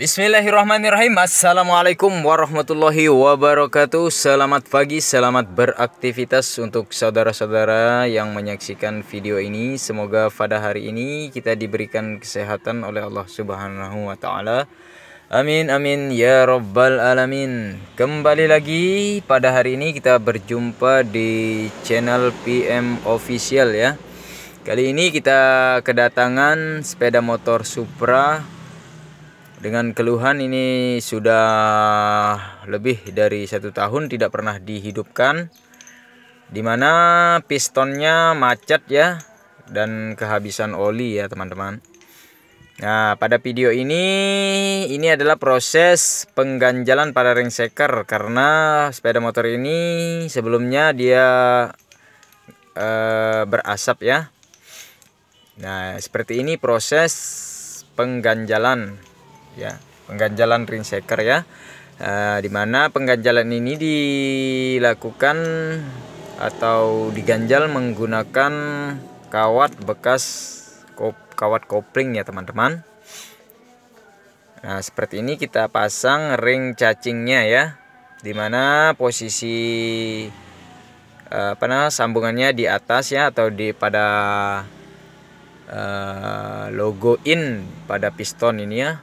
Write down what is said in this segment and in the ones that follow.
Bismillahirrahmanirrahim. Assalamualaikum warahmatullahi wabarakatuh. Selamat pagi, selamat beraktivitas untuk saudara-saudara yang menyaksikan video ini. Semoga pada hari ini kita diberikan kesehatan oleh Allah Subhanahu wa taala. Amin amin ya rabbal alamin. Kembali lagi pada hari ini kita berjumpa di channel PM Official ya. Kali ini kita kedatangan sepeda motor Supra dengan keluhan ini sudah lebih dari 1 tahun tidak pernah dihidupkan, dimana pistonnya macet ya dan kehabisan oli ya teman-teman. Nah, pada video ini adalah proses pengganjalan pada ring shaker, karena sepeda motor ini sebelumnya dia berasap ya. Nah, seperti ini proses pengganjalan ya, pengganjalan ring shaker ya, dimana pengganjalan ini dilakukan atau diganjal menggunakan kawat bekas kawat kopling ya teman-teman. Nah, seperti ini kita pasang ring cacingnya ya, dimana posisi sambungannya di atas ya, atau di pada logo in pada piston ini ya.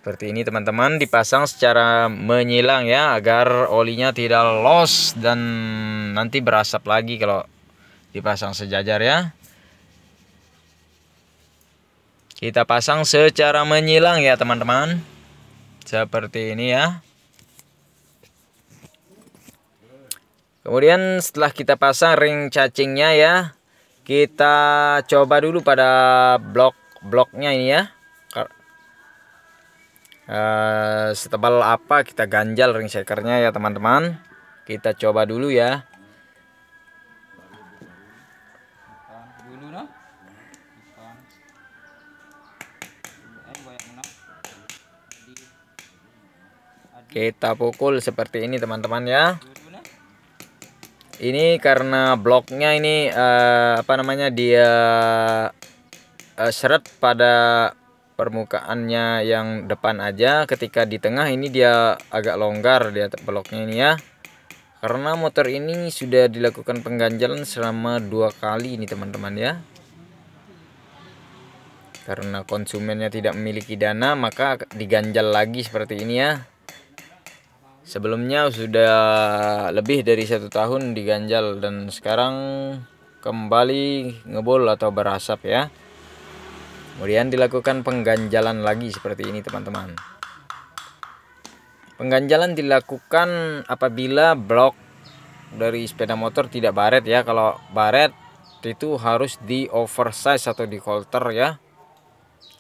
Seperti ini teman-teman, dipasang secara menyilang ya, agar olinya tidak los dan nanti berasap lagi kalau dipasang sejajar ya. Kita pasang secara menyilang ya teman-teman, seperti ini ya. Kemudian setelah kita pasang ring cacingnya ya, kita coba dulu pada bloknya ini ya. Setebal apa kita ganjal ring shakernya ya teman-teman. Kita coba dulu ya. Kita pukul seperti ini teman-teman ya. Ini karena bloknya ini dia seret pada permukaannya yang depan aja. Ketika di tengah ini dia agak longgar dia bloknya ini ya, karena motor ini sudah dilakukan pengganjalan selama 2 kali ini teman-teman ya. Karena konsumennya tidak memiliki dana, maka diganjal lagi seperti ini ya. Sebelumnya sudah lebih dari 1 tahun diganjal dan sekarang kembali ngebul atau berasap ya. Kemudian dilakukan pengganjalan lagi seperti ini teman-teman. Pengganjalan dilakukan apabila blok dari sepeda motor tidak baret ya. Kalau baret itu harus di oversize atau di coulter ya,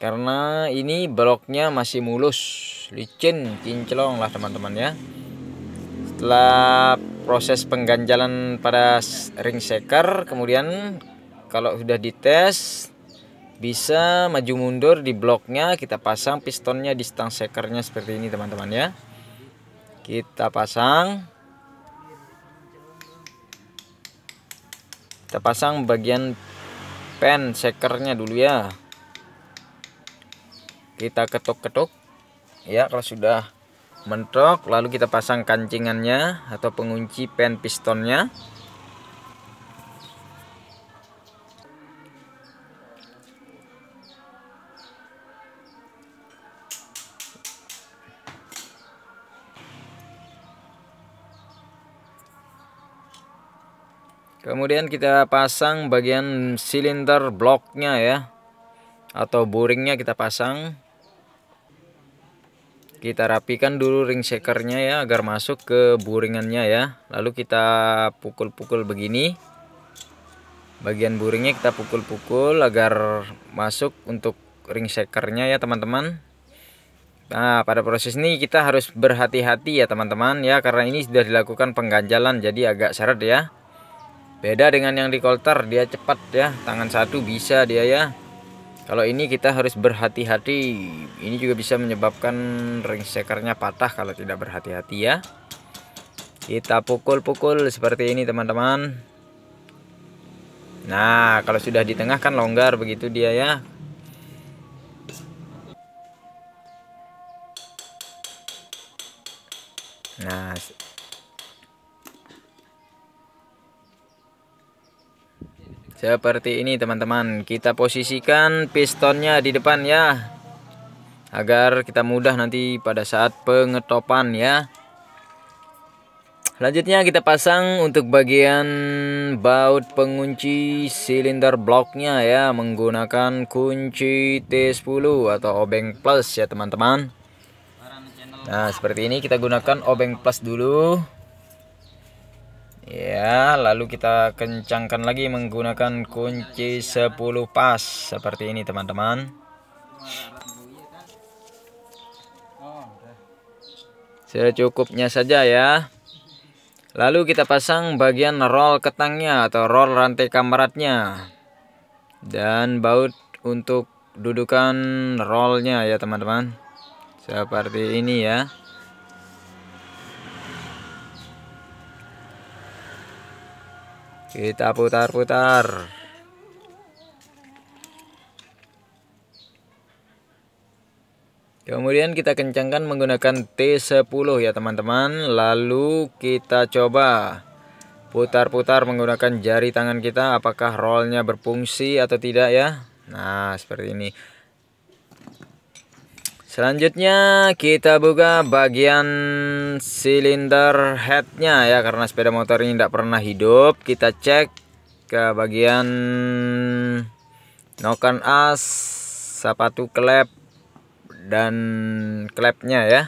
karena ini bloknya masih mulus, licin, kinclong lah teman-teman ya. Setelah proses pengganjalan pada ring shaker, kemudian kalau sudah dites bisa maju mundur di bloknya, kita pasang pistonnya di stang shakernya seperti ini teman-teman ya. Kita pasang bagian pen shakernya dulu ya. Kita ketuk-ketuk ya. Kalau sudah mentok, lalu kita pasang kancingannya atau pengunci pen pistonnya. Kemudian kita pasang bagian silinder bloknya ya, atau boringnya kita pasang. Kita rapikan dulu ring shakernya ya, agar masuk ke boringannya ya. Lalu kita pukul-pukul begini. Bagian boringnya kita pukul-pukul agar masuk untuk ring shakernya ya teman-teman. Nah, pada proses ini kita harus berhati-hati ya teman-teman ya, karena ini sudah dilakukan pengganjalan jadi agak seret ya. Beda dengan yang di coulter, dia cepat ya, tangan satu bisa dia ya. Kalau ini kita harus berhati-hati. Ini juga bisa menyebabkan ring shakernya patah kalau tidak berhati-hati ya. Kita pukul-pukul seperti ini teman-teman. Nah, kalau sudah di tengah kan longgar begitu dia ya. Nah, seperti ini teman-teman. Kita posisikan pistonnya di depan ya, agar kita mudah nanti pada saat pengetopan ya. Selanjutnya kita pasang untuk bagian baut pengunci silinder bloknya ya, menggunakan kunci T10 atau obeng plus ya teman-teman. Nah, seperti ini kita gunakan obeng plus dulu. Ya, lalu kita kencangkan lagi menggunakan kunci 10 pas seperti ini teman-teman. Secukupnya saja ya. Lalu kita pasang bagian roll ketangnya atau roll rantai kamratnya. Dan baut untuk dudukan rollnya ya teman-teman. Seperti ini ya. Kita putar-putar. Kemudian kita kencangkan menggunakan T10 ya teman-teman. Lalu kita coba putar-putar menggunakan jari tangan kita, apakah rollnya berfungsi atau tidak ya. Nah, seperti ini. Selanjutnya kita buka bagian silinder headnya ya, karena sepeda motor ini tidak pernah hidup. Kita cek ke bagian noken as, sepatu klep, dan klepnya ya.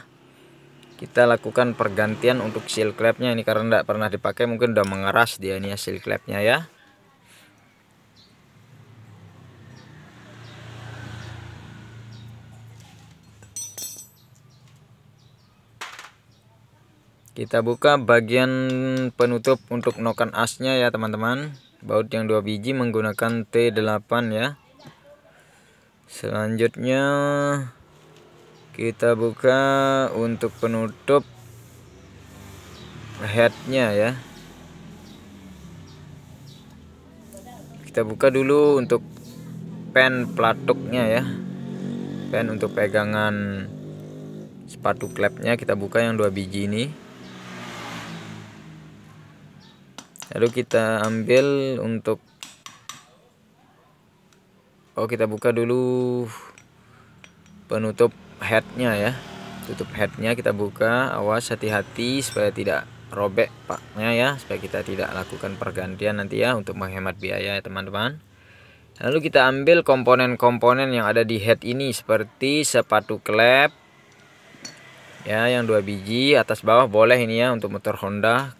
Kita lakukan pergantian untuk seal klepnya ini, karena tidak pernah dipakai, mungkin udah mengeras dia ini ya seal klepnya ya. Kita buka bagian penutup untuk noken asnya ya teman-teman. Baut yang 2 biji menggunakan T8 ya. Selanjutnya kita buka untuk penutup headnya ya. Kita buka dulu untuk pen pelatuknya ya. Pen untuk pegangan sepatu klepnya kita buka yang 2 biji ini. Lalu kita ambil untuk kita buka dulu penutup headnya ya. Tutup headnya kita buka, awas hati-hati supaya tidak robek paknya ya, supaya kita tidak lakukan pergantian nanti ya, untuk menghemat biaya ya teman-teman. Lalu kita ambil komponen-komponen yang ada di head ini, seperti sepatu klep ya yang 2 biji, atas bawah boleh ini ya untuk motor Honda.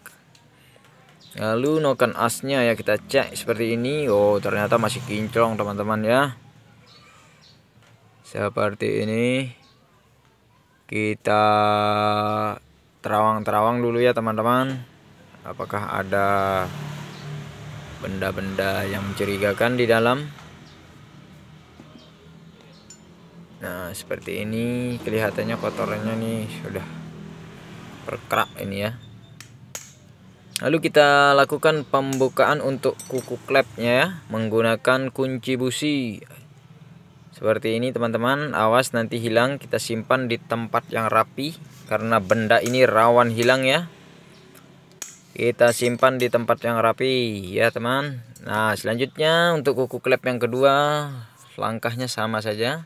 Lalu noken asnya ya kita cek seperti ini. Oh, ternyata masih kinclong teman-teman ya. Seperti ini. Kita terawang-terawang dulu ya teman-teman. Apakah ada benda-benda yang mencurigakan di dalam. Nah, seperti ini kelihatannya kotorannya nih sudah berkerak ini ya. Lalu kita lakukan pembukaan untuk kuku klepnya ya, menggunakan kunci busi. Seperti ini teman-teman, awas nanti hilang, kita simpan di tempat yang rapi karena benda ini rawan hilang ya. Kita simpan di tempat yang rapi ya teman. Nah, selanjutnya untuk kuku klep yang kedua, langkahnya sama saja.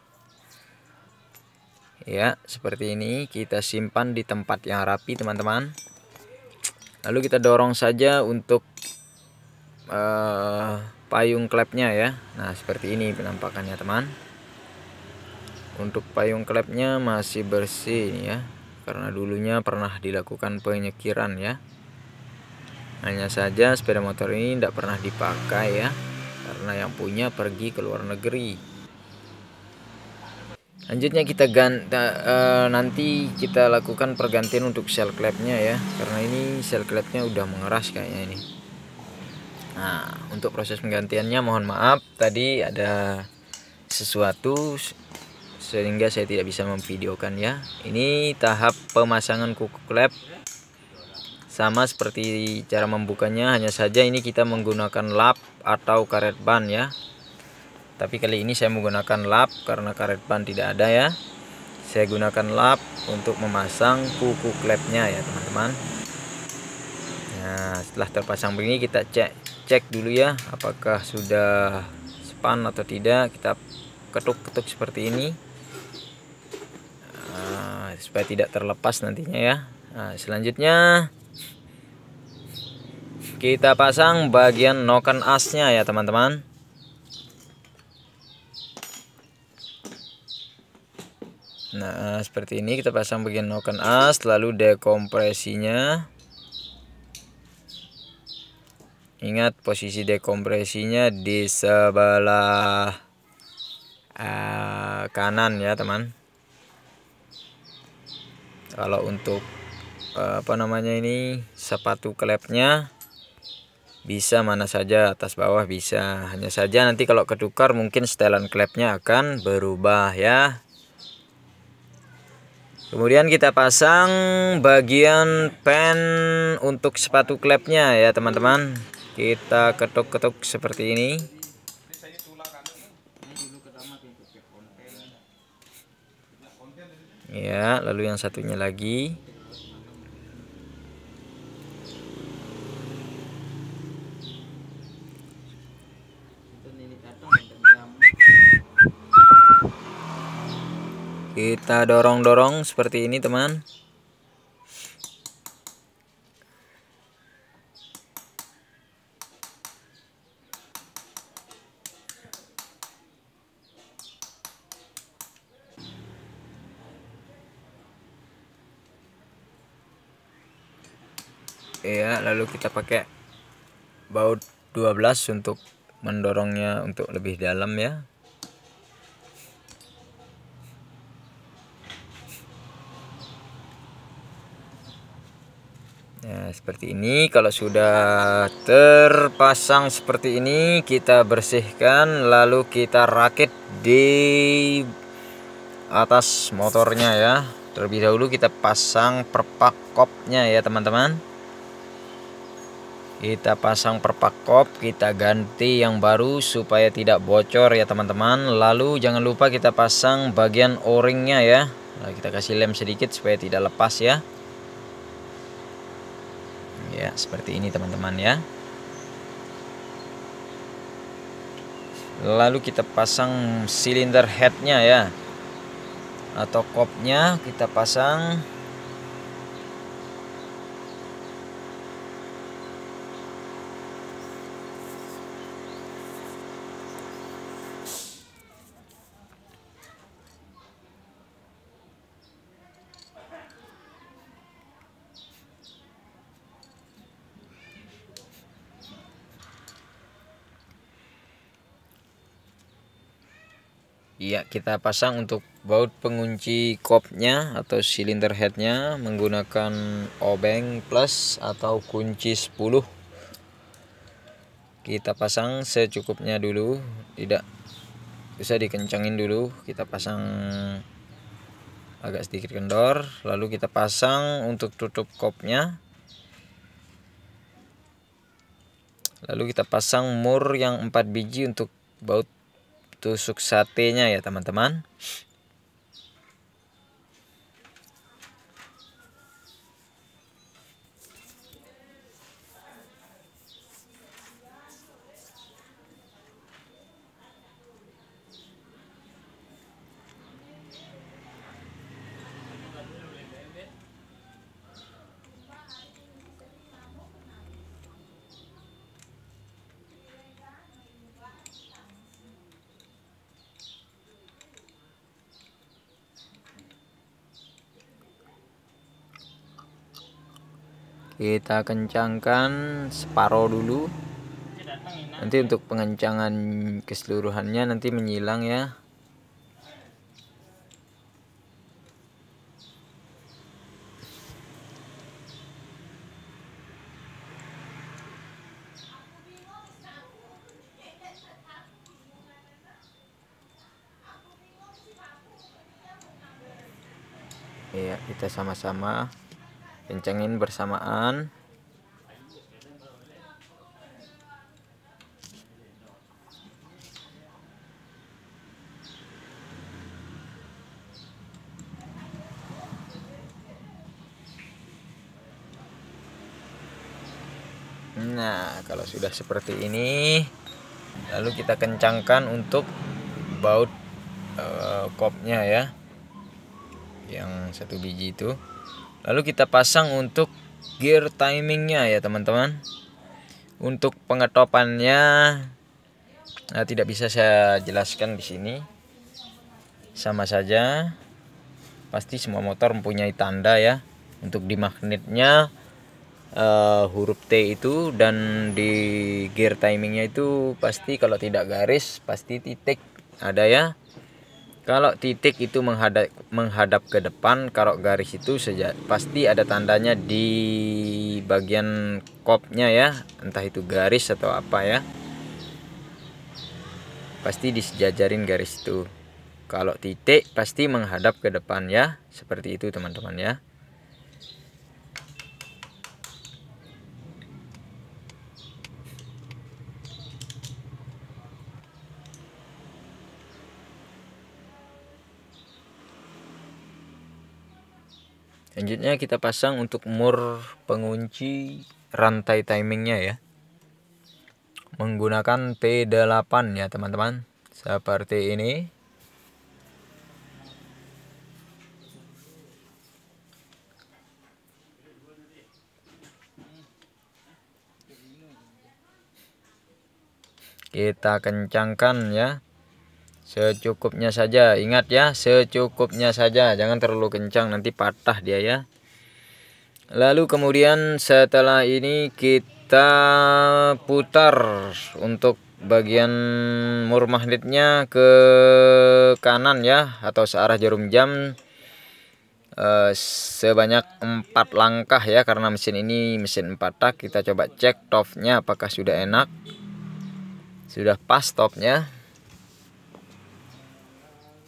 Ya, seperti ini kita simpan di tempat yang rapi teman-teman. Lalu kita dorong saja untuk payung klepnya ya. Nah, seperti ini penampakannya teman. Untuk payung klepnya masih bersih ya, karena dulunya pernah dilakukan penyekiran ya. Hanya saja sepeda motor ini tidak pernah dipakai ya, karena yang punya pergi ke luar negeri. Selanjutnya kita nanti kita lakukan pergantian untuk sel klepnya ya, karena ini sel klepnya udah mengeras kayaknya ini. Nah, untuk proses penggantiannya mohon maaf tadi ada sesuatu sehingga saya tidak bisa memvideokan ya. Ini tahap pemasangan kuku klep, sama seperti cara membukanya, hanya saja ini kita menggunakan lap atau karet ban ya. Tapi kali ini saya menggunakan lap karena karet ban tidak ada ya. Saya gunakan lap untuk memasang kuku klepnya ya teman-teman. Nah, setelah terpasang begini kita cek dulu ya apakah sudah span atau tidak. Kita ketuk-ketuk seperti ini supaya tidak terlepas nantinya ya. Nah, selanjutnya kita pasang bagian noken asnya ya teman-teman. Nah, seperti ini kita pasang bagian noken as, lalu dekompresinya. Ingat posisi dekompresinya di sebelah kanan ya teman. Kalau untuk sepatu klepnya bisa mana saja, atas bawah bisa. Hanya saja nanti kalau ketukar mungkin setelan klepnya akan berubah ya. Kemudian kita pasang bagian pen untuk sepatu klepnya ya teman-teman. Kita ketuk-ketuk seperti ini. Ya, lalu yang satunya lagi. Kita dorong-dorong seperti ini teman. Ya, lalu kita pakai baut 12 untuk mendorongnya untuk lebih dalam ya. Nah, seperti ini. Kalau sudah terpasang seperti ini, kita bersihkan lalu kita rakit di atas motornya ya. Terlebih dahulu kita pasang perpak kopnya ya teman-teman. Kita pasang perpak kop, kita ganti yang baru supaya tidak bocor ya teman-teman. Lalu jangan lupa kita pasang bagian o-ringnya ya. Nah, kita kasih lem sedikit supaya tidak lepas ya. Ya, seperti ini teman-teman ya. Lalu kita pasang silinder headnya ya, atau kopnya kita pasang. Iya, kita pasang untuk baut pengunci kopnya atau silinder headnya menggunakan obeng plus atau kunci 10. Kita pasang secukupnya dulu, tidak usah dikencangin dulu. Kita pasang agak sedikit kendor, lalu kita pasang untuk tutup kopnya. Lalu kita pasang mur yang 4 biji untuk baut tusuk satenya ya teman-teman. Kita kencangkan separuh dulu. Nanti untuk pengencangan keseluruhannya nanti menyilang ya. Ya, kita sama-sama kencangin bersamaan. Nah, kalau sudah seperti ini, lalu kita kencangkan untuk baut kopnya ya, yang 1 biji itu. Lalu kita pasang untuk gear timingnya ya teman-teman. Untuk pengetopannya tidak bisa saya jelaskan di sini. Sama saja, pasti semua motor mempunyai tanda ya. Untuk di magnetnya huruf T itu, dan di gear timingnya itu pasti kalau tidak garis pasti titik ada ya. Kalau titik itu menghadap ke depan, kalau garis itu pasti ada tandanya di bagian kopnya ya, entah itu garis atau apa ya, pasti disejajarin garis itu. Kalau titik pasti menghadap ke depan ya, seperti itu teman-teman ya. Selanjutnya kita pasang untuk mur pengunci rantai timingnya ya, menggunakan T8 ya teman-teman, seperti ini. Kita kencangkan ya, secukupnya saja. Ingat ya, secukupnya saja, jangan terlalu kencang, nanti patah dia ya. Lalu kemudian setelah ini kita putar untuk bagian mur magnetnya ke kanan ya, atau searah jarum jam sebanyak 4 langkah ya, karena mesin ini mesin 4 tak. Kita coba cek topnya apakah sudah enak, sudah pas topnya.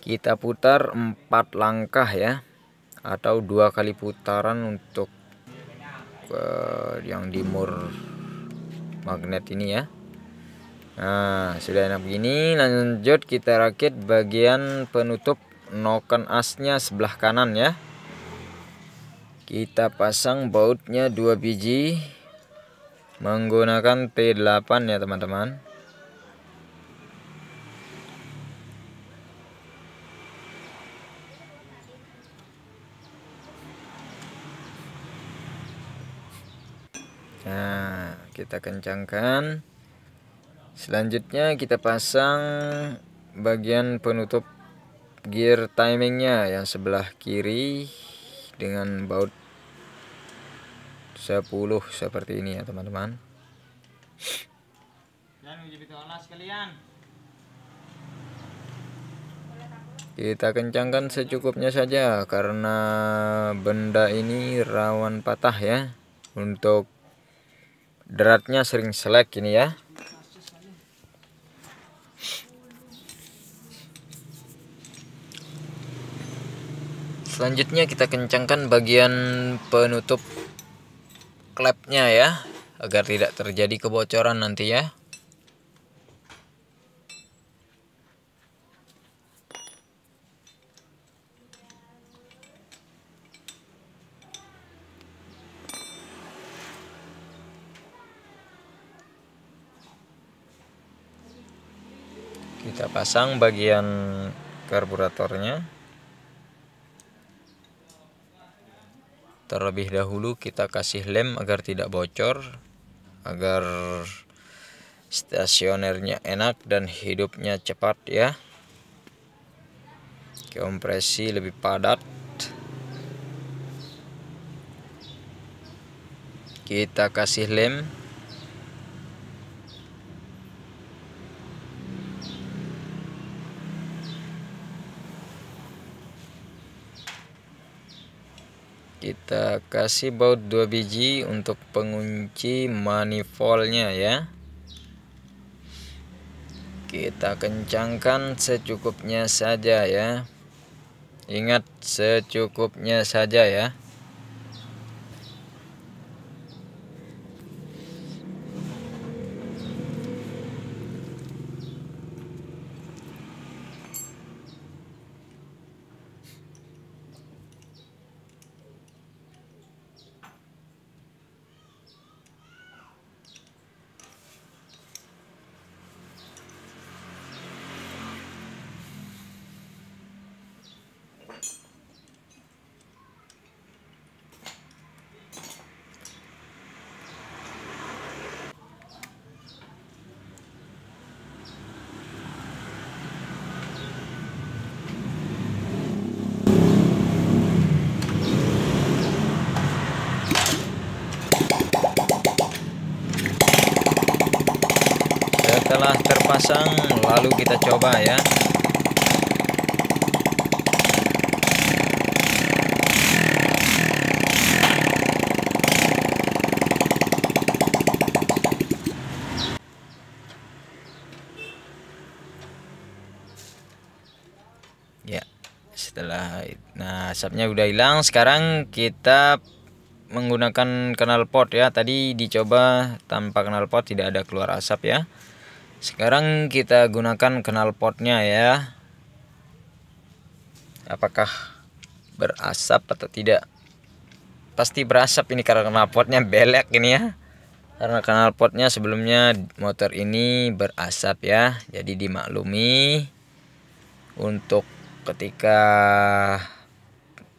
Kita putar 4 langkah ya, atau 2 kali putaran untuk yang di mur magnet ini ya. Nah, sudah enak begini. Lanjut kita rakit bagian penutup noken asnya sebelah kanan ya. Kita pasang bautnya 2 biji menggunakan T8 ya teman-teman. Nah, kita kencangkan. Selanjutnya kita pasang bagian penutup gear timingnya yang sebelah kiri dengan baut 10 seperti ini ya teman-teman. Kita kencangkan secukupnya saja karena benda ini rawan patah ya. Untuk deratnya sering selek ini ya. Selanjutnya kita kencangkan bagian penutup klepnya ya, agar tidak terjadi kebocoran nanti ya. Kita pasang bagian karburatornya. Terlebih dahulu kita kasih lem agar tidak bocor, agar stasionernya enak dan hidupnya cepat ya. Kompresi lebih padat. Kita kasih lem. Kita kasih baut 2 biji untuk pengunci manifoldnya ya. Kita kencangkan secukupnya saja ya. Ingat, secukupnya saja ya. pasang, lalu kita coba ya. Ya, asapnya udah hilang. Sekarang kita menggunakan knalpot ya. Tadi dicoba tanpa knalpot, tidak ada keluar asap ya. Sekarang kita gunakan knalpotnya ya. Apakah berasap atau tidak? Pasti berasap ini karena knalpotnya belek ini ya. Karena knalpotnya sebelumnya motor ini berasap ya. Jadi dimaklumi untuk ketika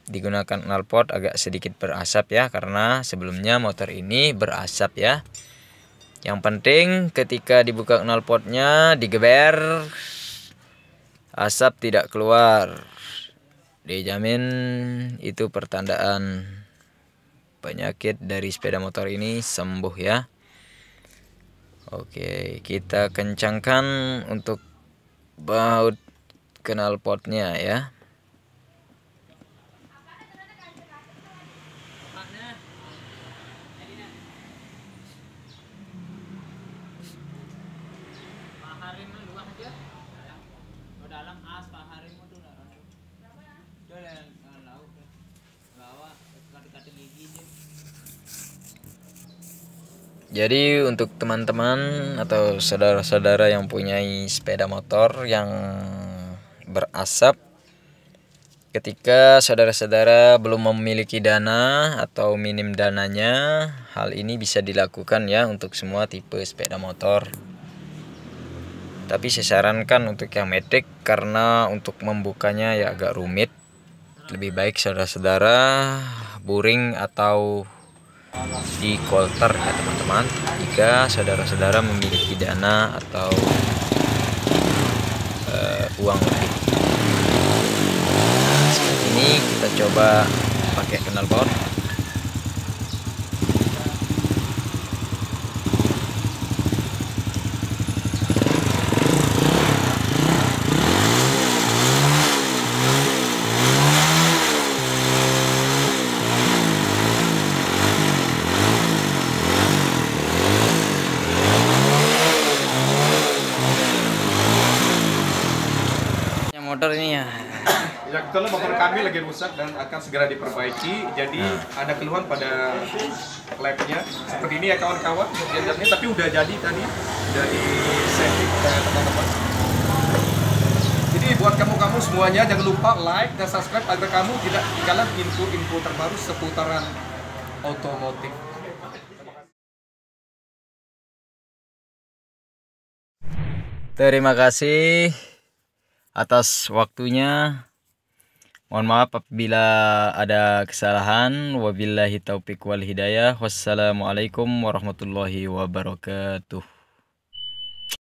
digunakan knalpot agak sedikit berasap ya, karena sebelumnya motor ini berasap ya. Yang penting ketika dibuka knalpotnya, digeber, asap tidak keluar. Dijamin itu pertandaan penyakit dari sepeda motor ini sembuh ya. Oke, kita kencangkan untuk baut knalpotnya ya. Jadi untuk teman-teman atau saudara-saudara yang punya sepeda motor yang berasap, ketika saudara-saudara belum memiliki dana atau minim dananya, hal ini bisa dilakukan ya untuk semua tipe sepeda motor. Tapi saya sarankan untuk yang matic, karena untuk membukanya ya agak rumit. Lebih baik saudara-saudara boring atau di kolter ya teman-teman, jika saudara-saudara memiliki dana atau uang lebih. Seperti ini kita coba pakai knalpot. Motor ini ya. Ya, kebetulan motor kami lagi rusak dan akan segera diperbaiki. Jadi ada keluhan pada labnya seperti ini ya kawan-kawan untuk gendernya, tapi udah jadi tadi, udah di setting teman-teman. Jadi buat kamu-kamu semuanya jangan lupa like dan subscribe agar kamu tidak ketinggalan info-info terbaru seputaran otomotif. Terima kasih atas waktunya. Mohon maaf apabila ada kesalahan. Wabillahi taufiq wal hidayah. Wassalamualaikum warahmatullahi wabarakatuh.